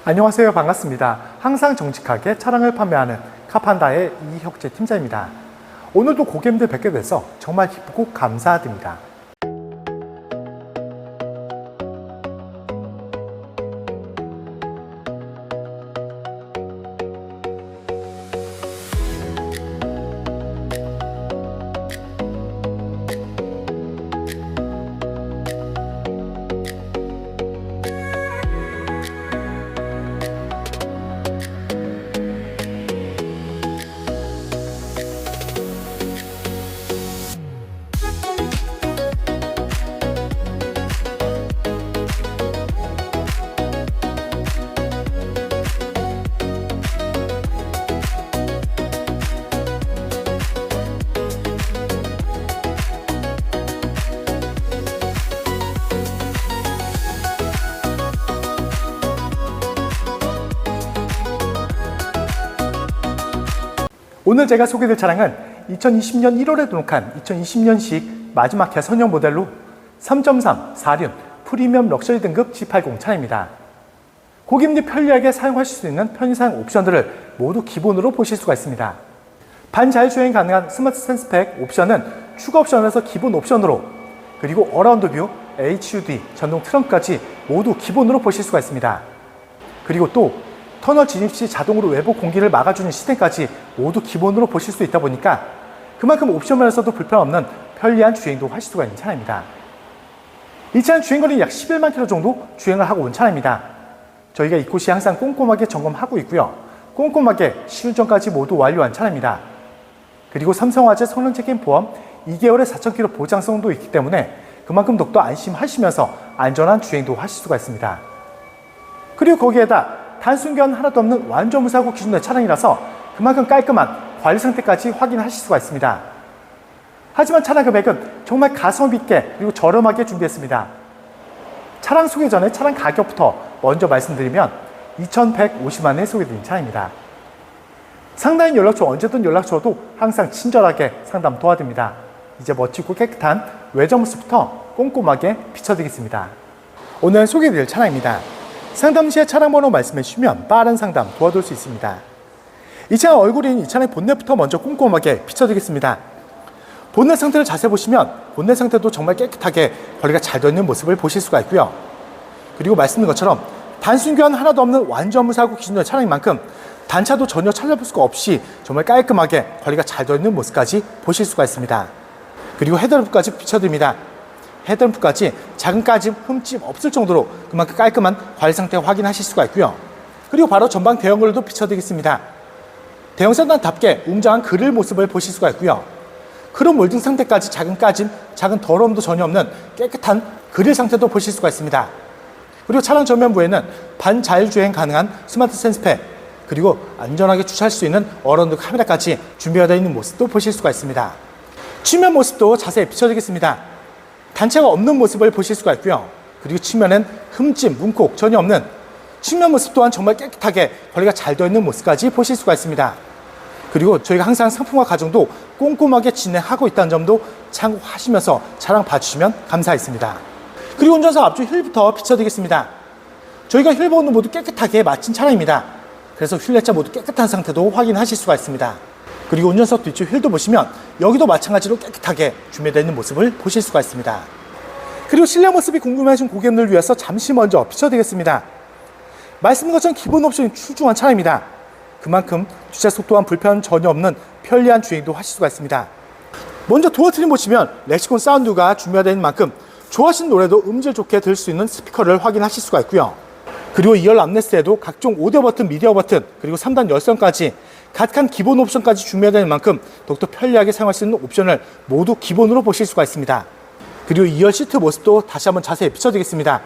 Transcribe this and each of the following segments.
안녕하세요. 반갑습니다. 항상 정직하게 차량을 판매하는 카판다의 이혁재 팀장입니다. 오늘도 고객님들 뵙게 돼서 정말 기쁘고 감사드립니다. 오늘 제가 소개드릴 차량은 2020년 1월에 등록한 2020년식 마지막 기아 선형 모델로 3.3 4륜 프리미엄 럭셔리 등급 G80 차량입니다. 고객님들이 편리하게 사용하실 수 있는 편의사용 옵션들을 모두 기본으로 보실 수가 있습니다. 반자율주행 가능한 스마트 센스팩 옵션은 추가 옵션에서 기본 옵션으로, 그리고 어라운드 뷰, HUD, 전동 트렁크까지 모두 기본으로 보실 수가 있습니다. 그리고 또 터널 진입 시 자동으로 외부 공기를 막아주는 시스템까지 모두 기본으로 보실 수 있다 보니까 그만큼 옵션면에서도 불편 없는 편리한 주행도 하실 수가 있는 차량입니다. 이 차량 주행거리 약 11만 킬로 정도 주행을 하고 온 차량입니다. 저희가 이곳이 항상 꼼꼼하게 점검하고 있고요. 꼼꼼하게 시운전까지 모두 완료한 차량입니다. 그리고 삼성화재 성능 책임 보험 2개월의 4,000km 보장성도 있기 때문에 그만큼 더욱더 안심하시면서 안전한 주행도 하실 수가 있습니다. 그리고 거기에다 단순견 하나도 없는 완전 무사고 기준의 차량이라서 그만큼 깔끔한 관리 상태까지 확인하실 수가 있습니다. 하지만 차량 금액은 정말 가성비 있게 그리고 저렴하게 준비했습니다. 차량 소개 전에 차량 가격부터 먼저 말씀드리면 2,150만 원에 소개드린 차량입니다. 상담인 연락처 언제든 연락 주셔도 항상 친절하게 상담 도와드립니다. 이제 멋지고 깨끗한 외장 모습부터 꼼꼼하게 비춰드리겠습니다. 오늘 소개해드릴 차량입니다. 상담 시에 차량 번호 말씀해 주시면 빠른 상담 도와드릴 수 있습니다. 이 차량 얼굴인 이 차량의 본넷부터 먼저 꼼꼼하게 비춰드리겠습니다. 본넷 상태를 자세히 보시면 본넷 상태도 정말 깨끗하게 관리가 잘 되어 있는 모습을 보실 수가 있고요. 그리고 말씀드린 것처럼 단순교환 하나도 없는 완전 무사고 기준의 차량인 만큼 단차도 전혀 찾아볼 수가 없이 정말 깔끔하게 관리가 잘 되어 있는 모습까지 보실 수가 있습니다. 그리고 헤드램프까지 비춰드립니다. 헤드램프까지 작은 까짐, 흠집 없을 정도로 그만큼 깔끔한 관리 상태 확인하실 수가 있고요. 그리고 바로 전방 대형그릴도 비춰드리겠습니다. 대형 세단답게 웅장한 그릴 모습을 보실 수가 있고요. 크롬 몰딩 상태까지 작은 까짐, 작은 더러움도 전혀 없는 깨끗한 그릴 상태도 보실 수가 있습니다. 그리고 차량 전면부에는 반자율주행 가능한 스마트 센스팩, 그리고 안전하게 주차할 수 있는 어라운드 카메라까지 준비가 되어 있는 모습도 보실 수가 있습니다. 측면 모습도 자세히 비춰드리겠습니다. 단차가 없는 모습을 보실 수가 있고요. 그리고 측면엔 흠집, 문콕 전혀 없는 측면 모습 또한 정말 깨끗하게 관리가 잘 되어 있는 모습까지 보실 수가 있습니다. 그리고 저희가 항상 상품화 과정도 꼼꼼하게 진행하고 있다는 점도 참고하시면서 차량 봐주시면 감사하겠습니다. 그리고 운전석 앞쪽 휠부터 비춰드리겠습니다. 저희가 휠 부분도 모두 깨끗하게 마친 차량입니다. 그래서 휠레자 모두 깨끗한 상태도 확인하실 수가 있습니다. 그리고 운전석 뒤쪽 휠도 보시면 여기도 마찬가지로 깨끗하게 준비되어 있는 모습을 보실 수가 있습니다. 그리고 실내 모습이 궁금하신 고객님을 위해서 잠시 먼저 비춰드리겠습니다. 말씀드린 것처럼 기본 옵션이 출중한 차량입니다. 그만큼 주차 속도 또한 불편 전혀 없는 편리한 주행도 하실 수가 있습니다. 먼저 도어 트림 보시면 렉시콘 사운드가 준비가 되는 만큼 좋아하시는 노래도 음질 좋게 들을 수 있는 스피커를 확인하실 수가 있고요. 그리고 2열 암레스트에도 각종 오디오 버튼, 미디어 버튼, 그리고 3단 열선까지 각한 기본 옵션까지 준비가 되는 만큼 더욱더 편리하게 사용할 수 있는 옵션을 모두 기본으로 보실 수가 있습니다. 그리고 2열 시트 모습도 다시 한번 자세히 비춰드리겠습니다.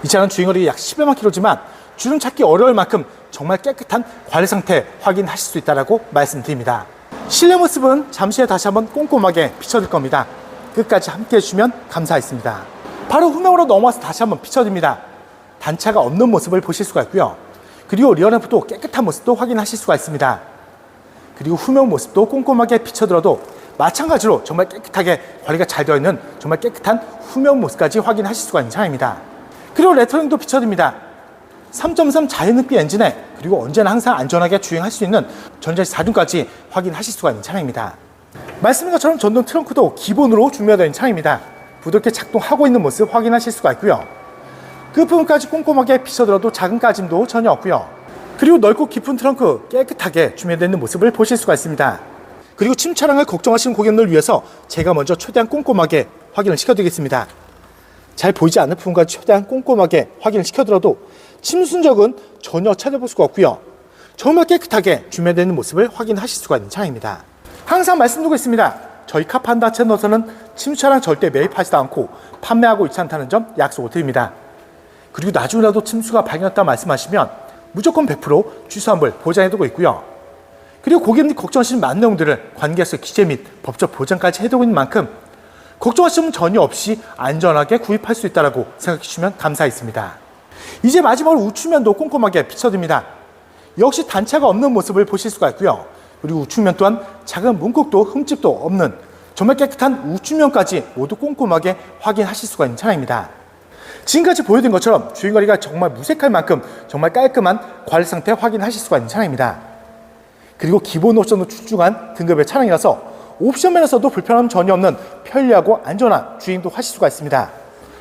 이 차는 주행거리 약 11만 킬로지만 주름 찾기 어려울 만큼 정말 깨끗한 관리 상태 확인하실 수 있다고 말씀드립니다. 실내 모습은 잠시 후에 다시 한번 꼼꼼하게 비춰드릴 겁니다. 끝까지 함께 해주시면 감사하겠습니다. 바로 후면으로 넘어와서 다시 한번 비춰드립니다. 단차가 없는 모습을 보실 수가 있고요. 그리고 리어램프도 깨끗한 모습도 확인하실 수가 있습니다. 그리고 후면 모습도 꼼꼼하게 비춰들어도 마찬가지로 정말 깨끗하게 관리가 잘 되어 있는 정말 깨끗한 후면 모습까지 확인하실 수가 있는 차량입니다. 그리고 레터링도 비춰드립니다. 3.3 자연흡기 엔진에 그리고 언제나 항상 안전하게 주행할 수 있는 전자식 4륜까지 확인하실 수가 있는 차량입니다. 말씀드린 것처럼 전동 트렁크도 기본으로 준비되어 있는 차량입니다. 부드럽게 작동하고 있는 모습 확인하실 수가 있고요. 그 부분까지 꼼꼼하게 비춰들어도 작은 까짐도 전혀 없고요. 그리고 넓고 깊은 트렁크 깨끗하게 준비되어 있는 모습을 보실 수가 있습니다. 그리고 침차량을 걱정하시는 고객님을 위해서 제가 먼저 최대한 꼼꼼하게 확인을 시켜드리겠습니다. 잘 보이지 않는 부분까지 최대한 꼼꼼하게 확인을 시켜드려도 침순적은 전혀 찾아볼 수가 없고요. 정말 깨끗하게 준비되어 있는 모습을 확인하실 수가 있는 차량입니다. 항상 말씀드리고 있습니다. 저희 카판다 채널에서는 침수차량 절대 매입하지도 않고 판매하고 있지 않다는 점 약속을 드립니다. 그리고 나중에라도 침수가 발견했다 말씀하시면 무조건 100% 취소환불 보장해두고 있고요. 그리고 고객님 걱정하시는 많은 내용들을 관계에서 기재 및 법적 보장까지 해두고 있는 만큼 걱정하시면 전혀 없이 안전하게 구입할 수 있다고 생각해 주시면 감사하겠습니다. 이제 마지막으로 우측면도 꼼꼼하게 비춰드립니다. 역시 단차가 없는 모습을 보실 수가 있고요. 그리고 우측면 또한 작은 문콕도 흠집도 없는 정말 깨끗한 우측면까지 모두 꼼꼼하게 확인하실 수가 있는 차량입니다. 지금까지 보여드린 것처럼 주행거리가 정말 무색할 만큼 정말 깔끔한 관리 상태 확인하실 수가 있는 차량입니다. 그리고 기본 옵션도 출중한 등급의 차량이라서 옵션 면에서도 불편함 전혀 없는 편리하고 안전한 주행도 하실 수가 있습니다.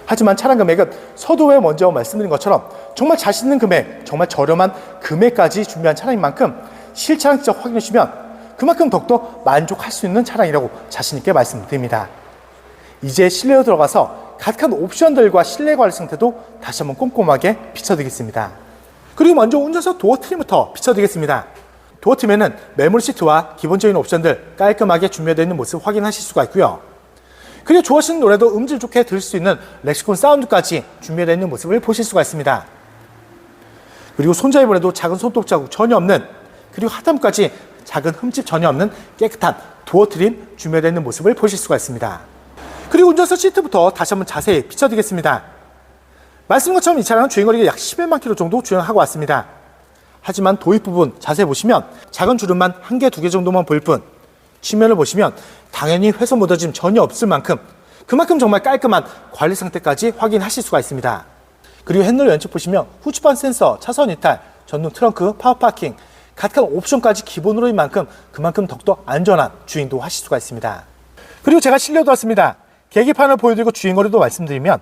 하지만 차량 금액은 서두에 먼저 말씀드린 것처럼 정말 자신 있는 금액, 정말 저렴한 금액까지 준비한 차량인 만큼 실차량 직접 확인해 주시면 그만큼 더욱더 만족할 수 있는 차량이라고 자신있게 말씀드립니다. 이제 실내로 들어가서 각한 옵션들과 실내 관리 상태도 다시 한번 꼼꼼하게 비춰드리겠습니다. 그리고 먼저 운전석 도어 트림부터 비춰드리겠습니다. 도어 트림에는 메모리 시트와 기본적인 옵션들 깔끔하게 준비되어 있는 모습 확인하실 수가 있고요. 그리고 좋아하시는 노래도 음질 좋게 들을 수 있는 렉시콘 사운드까지 준비되어 있는 모습을 보실 수가 있습니다. 그리고 손잡이번에도 작은 손톱 자국 전혀 없는, 그리고 하단부까지 작은 흠집 전혀 없는 깨끗한 도어 트림 준비되어 있는 모습을 보실 수가 있습니다. 그리고 운전석 시트부터 다시 한번 자세히 비춰드리겠습니다. 말씀드린 것처럼 이 차량은 주행거리가 약 11만 킬로 정도 주행하고 왔습니다. 하지만 도입 부분 자세히 보시면 작은 주름만 1개, 2개 정도만 보일 뿐 측면을 보시면 당연히 훼손 묻어짐 전혀 없을 만큼 그만큼 정말 깔끔한 관리 상태까지 확인하실 수가 있습니다. 그리고 핸들 왼쪽 보시면 후추판 센서, 차선 이탈, 전동 트렁크, 파워파킹 각각 옵션까지 기본으로인 만큼 그만큼 더욱더 안전한 주행도 하실 수가 있습니다. 그리고 제가 실내도 왔습니다. 계기판을 보여드리고 주행거리도 말씀드리면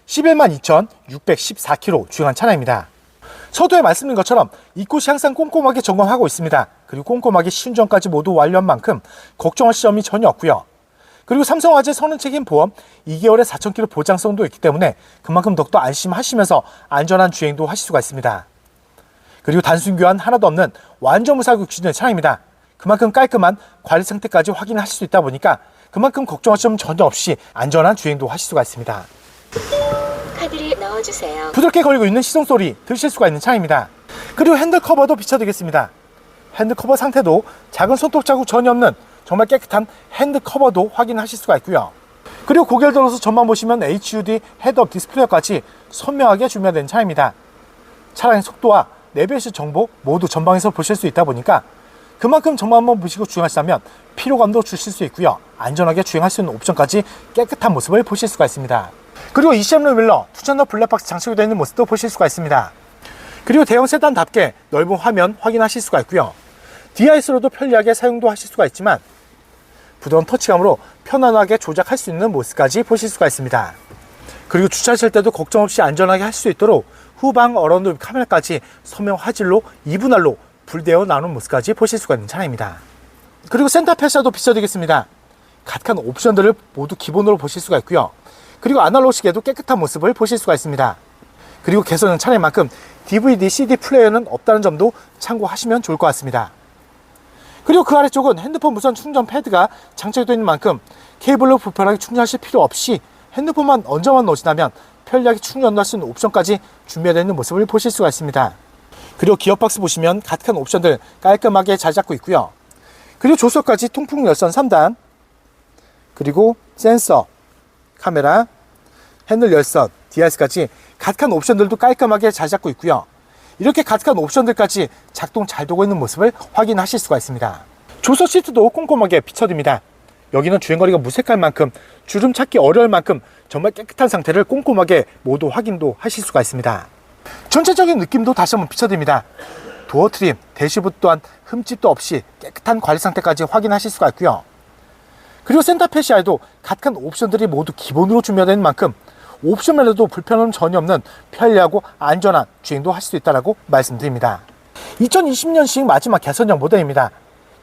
11만 2,614km 주행한 차량입니다. 서두에 말씀드린 것처럼 이곳이 항상 꼼꼼하게 점검하고 있습니다. 그리고 꼼꼼하게 시운전까지 모두 완료한 만큼 걱정할 점이 전혀 없고요. 그리고 삼성화재 선행책임 보험 2개월에 4,000km 보장성도 있기 때문에 그만큼 더욱더 안심하시면서 안전한 주행도 하실 수가 있습니다. 그리고 단순 교환 하나도 없는 완전 무사고 추진된 차량입니다. 그만큼 깔끔한 관리 상태까지 확인하실 수 있다 보니까 그만큼 걱정하실 점 전혀 없이 안전한 주행도 하실 수가 있습니다. 카드를 넣어주세요. 부드럽게 걸리고 있는 시동 소리 들으실 수가 있는 차량입니다. 그리고 핸들 커버도 비춰드리겠습니다. 핸들 커버 상태도 작은 손톱 자국 전혀 없는 정말 깨끗한 핸들 커버도 확인하실 수가 있고요. 그리고 고개를 들어서 전방 보시면 HUD 헤드업 디스플레이까지 선명하게 준비된 차량입니다. 차량의 속도와 내비게이션 정보 모두 전방에서 보실 수 있다 보니까 그만큼 전방 한번 보시고 주행하시다면 피로감도 주실 수 있고요. 안전하게 주행할 수 있는 옵션까지 깨끗한 모습을 보실 수가 있습니다. 그리고 ECM 윌러, 투천너 블랙박스 장착이 되어 있는 모습도 보실 수가 있습니다. 그리고 대형 세단답게 넓은 화면 확인하실 수가 있고요. DIS로도 편리하게 사용도 하실 수가 있지만 부드러운 터치감으로 편안하게 조작할 수 있는 모습까지 보실 수가 있습니다. 그리고 주차하실 때도 걱정 없이 안전하게 할 수 있도록 후방 어라운드 카메라까지 선명 화질로 2분할로 불되어 나오는 모습까지 보실 수가 있는 차량입니다. 그리고 센터 패셔도 비춰드리겠습니다. 각한 옵션들을 모두 기본으로 보실 수가 있고요. 그리고 아날로그 시계도 깨끗한 모습을 보실 수가 있습니다. 그리고 개선형 차량인 만큼 DVD, CD 플레이어는 없다는 점도 참고하시면 좋을 것 같습니다. 그리고 그 아래쪽은 핸드폰 무선 충전 패드가 장착되어 있는 만큼 케이블로 불편하게 충전하실 필요 없이 핸드폰만 얹어만 놓으시다면 편리하게 충전할 수 있는 옵션까지 준비되어 있는 모습을 보실 수가 있습니다. 그리고 기어박스 보시면 각한 옵션들 깔끔하게 잘 잡고 있고요. 그리고 조수석까지 통풍 열선 3단, 그리고 센서, 카메라, 핸들 열선, DIS까지 각한 옵션들도 깔끔하게 잘 잡고 있고요. 이렇게 각한 옵션들까지 작동 잘 되고 있는 모습을 확인하실 수가 있습니다. 조수석 시트도 꼼꼼하게 비춰드립니다. 여기는 주행거리가 무색할 만큼 주름 찾기 어려울 만큼 정말 깨끗한 상태를 꼼꼼하게 모두 확인도 하실 수가 있습니다. 전체적인 느낌도 다시 한번 비춰드립니다. 도어 트림, 대시보드 또한 흠집도 없이 깨끗한 관리 상태까지 확인하실 수가 있고요. 그리고 센터 패시아에도 각각 옵션들이 모두 기본으로 준비되는 만큼 옵션별로도 불편함 전혀 없는 편리하고 안전한 주행도 하실 수 있다고 말씀드립니다. 2020년식 마지막 개선형 모델입니다.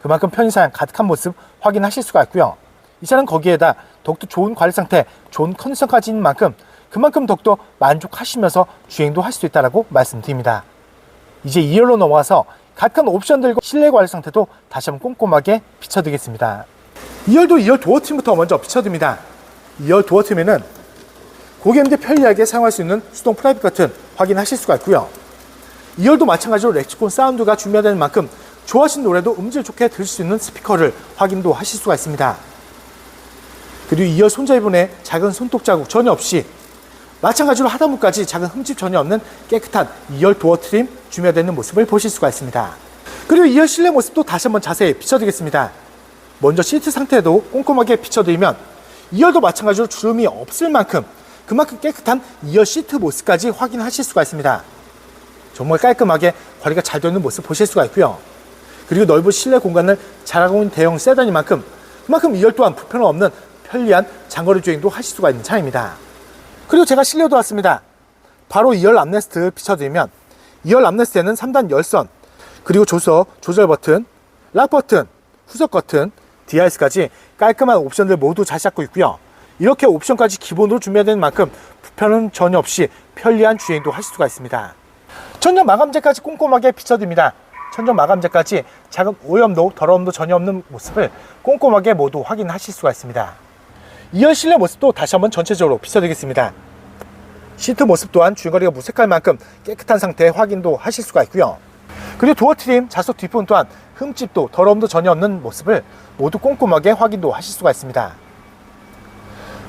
그만큼 편의사양 가득한 모습 확인하실 수가 있고요. 이 차는 거기에다 더욱더 좋은 관리 상태, 좋은 컨디션까지 있는 만큼 그만큼 더욱더 만족하시면서 주행도 할 수 있다고 말씀드립니다. 이제 2열로 넘어와서 각각 옵션들과 실내 관리 상태도 다시 한번 꼼꼼하게 비춰드리겠습니다. 2열도 2열 도어 트림부터 먼저 비춰드립니다. 2열 도어 트림에는 고객님들 편리하게 사용할 수 있는 수동 프라이빗 커튼 확인하실 수가 있고요. 2열도 마찬가지로 렉시콘 사운드가 준비되는 만큼 좋아하시는 노래도 음질 좋게 들을 수 있는 스피커를 확인도 하실 수가 있습니다. 그리고 2열 손잡이분에 작은 손톱 자국 전혀 없이 마찬가지로 하단부까지 작은 흠집 전혀 없는 깨끗한 2열 도어 트림 준비되어 있는 모습을 보실 수가 있습니다. 그리고 2열 실내 모습도 다시 한번 자세히 비춰드리겠습니다. 먼저 시트 상태도 꼼꼼하게 비춰드리면 2열도 마찬가지로 주름이 없을 만큼 그만큼 깨끗한 2열 시트 모습까지 확인하실 수가 있습니다. 정말 깔끔하게 관리가 잘 되는 모습 보실 수가 있고요. 그리고 넓은 실내 공간을 잘하고 있는 대형 세단인 만큼 그만큼 2열 또한 불편함 없는 편리한 장거리 주행도 하실 수가 있는 차입니다. 그리고 제가 실내로 왔습니다. 바로 2열 암레스트 비춰드리면 2열 암레스트에는 3단 열선, 그리고 조석, 조절 버튼, 락 버튼, 후석 버튼, DRS까지 깔끔한 옵션들 모두 잘 잡고 있고요. 이렇게 옵션까지 기본으로 준비되는 만큼 불편은 전혀 없이 편리한 주행도 하실 수가 있습니다. 천정 마감재까지 꼼꼼하게 비춰드립니다. 천정 마감재까지 작은 오염도 더러움도 전혀 없는 모습을 꼼꼼하게 모두 확인하실 수가 있습니다. 2열 실내 모습도 다시 한번 전체적으로 비춰드리겠습니다. 시트 모습 또한 줄거리가 무색할 만큼 깨끗한 상태 확인도 하실 수가 있고요. 그리고 도어 트림, 좌석 뒷부분 또한 흠집도 더러움도 전혀 없는 모습을 모두 꼼꼼하게 확인도 하실 수가 있습니다.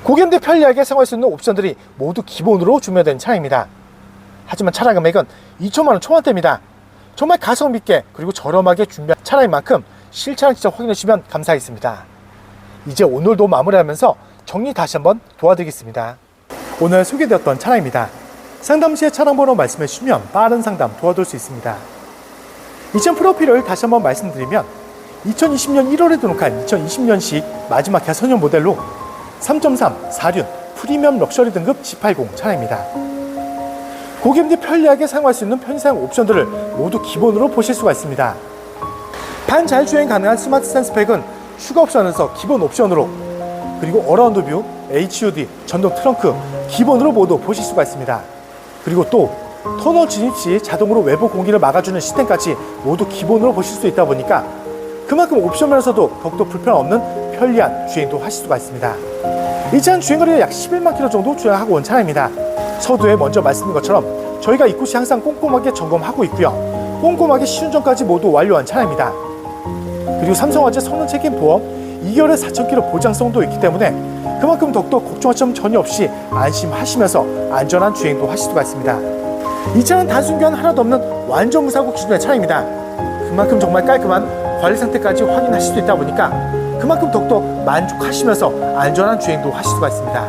고객님들 편리하게 사용할 수 있는 옵션들이 모두 기본으로 준비된 차량입니다. 하지만 차량 금액은 2천만원 초반대입니다. 정말 가성비 있게 그리고 저렴하게 준비한 차량인 만큼 실차량 직접 확인해 주시면 감사하겠습니다. 이제 오늘도 마무리하면서 정리 다시 한번 도와드리겠습니다. 오늘 소개되었던 차량입니다. 상담 시에 차량 번호 말씀해 주시면 빠른 상담 도와드릴 수 있습니다. 이전 프로필을 다시 한번 말씀드리면 2020년 1월에 등록한 2020년식 마지막 개선형 모델로 3.3 4륜 프리미엄 럭셔리 등급 G80 차량입니다. 고객님들 편리하게 사용할 수 있는 편의사용 옵션들을 모두 기본으로 보실 수가 있습니다. 반자율주행 가능한 스마트 센스팩은 추가 옵션에서 기본 옵션으로, 그리고 어라운드 뷰, HUD, 전동 트렁크 기본으로 모두 보실 수가 있습니다. 그리고 또 터널 진입 시 자동으로 외부 공기를 막아주는 시스템까지 모두 기본으로 보실 수 있다 보니까 그만큼 옵션면에서도 더욱더 불편 없는 편리한 주행도 하실 수가 있습니다. 이 차는 주행거리가 약 11만 킬로 정도 주행하고 온 차량입니다. 서두에 먼저 말씀드린 것처럼 저희가 입고 시 항상 꼼꼼하게 점검하고 있고요. 꼼꼼하게 시운전까지 모두 완료한 차량입니다. 그리고 삼성화재 성능 책임 보험 2개월에 4,000km 보장성도 있기 때문에 그만큼 더욱더 걱정하실 점 전혀 없이 안심하시면서 안전한 주행도 하실 수가 있습니다. 이 차는 단순 교환 하나도 없는 완전 무사고 기준의 차량입니다. 그만큼 정말 깔끔한 관리 상태까지 확인하실 수 있다 보니까 그만큼 더욱더 만족하시면서 안전한 주행도 하실 수가 있습니다.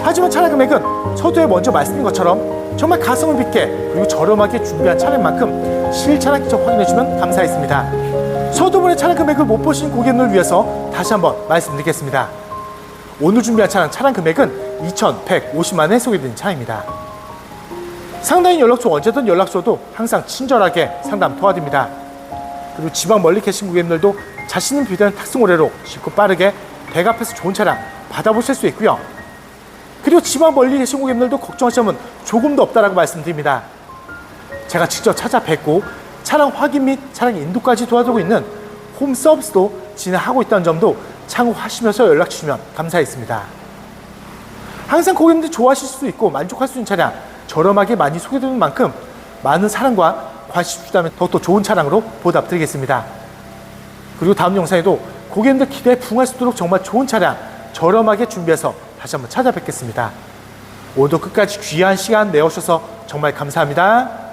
하지만 차량 금액은 서두에 먼저 말씀드린 것처럼 정말 가성비 있게 그리고 저렴하게 준비한 차량인 만큼 실차량 직접 확인해주면 감사하겠습니다. 서두분의 차량 금액을 못 보신 고객님을 위해서 다시 한번 말씀드리겠습니다. 오늘 준비한 차량 금액은 2,150만원에 소개된 차량입니다. 상담인 연락처 언제든 연락 줘도 항상 친절하게 상담 도와드립니다. 그리고 지방 멀리 계신 고객님들도 자신은 비대는 탁송 거래로 쉽고 빠르게 댁 앞에서 좋은 차량 받아보실 수 있고요. 그리고 지방 멀리 계신 고객님들도 걱정하실 점은 조금도 없다라고 말씀드립니다. 제가 직접 찾아뵙고 차량 확인 및 차량 인도까지 도와주고 있는 홈 서비스도 진행하고 있다는 점도 참고하시면서 연락 주시면 감사하겠습니다. 항상 고객님들 좋아하실 수 있고 만족할 수 있는 차량 저렴하게 많이 소개되는 만큼 많은 사랑과 관심 주시다면 더욱더 좋은 차량으로 보답드리겠습니다. 그리고 다음 영상에도 고객님들 기대에 부응할 수 있도록 정말 좋은 차량 저렴하게 준비해서 다시 한번 찾아뵙겠습니다. 오늘도 끝까지 귀한 시간 내어주셔서 정말 감사합니다.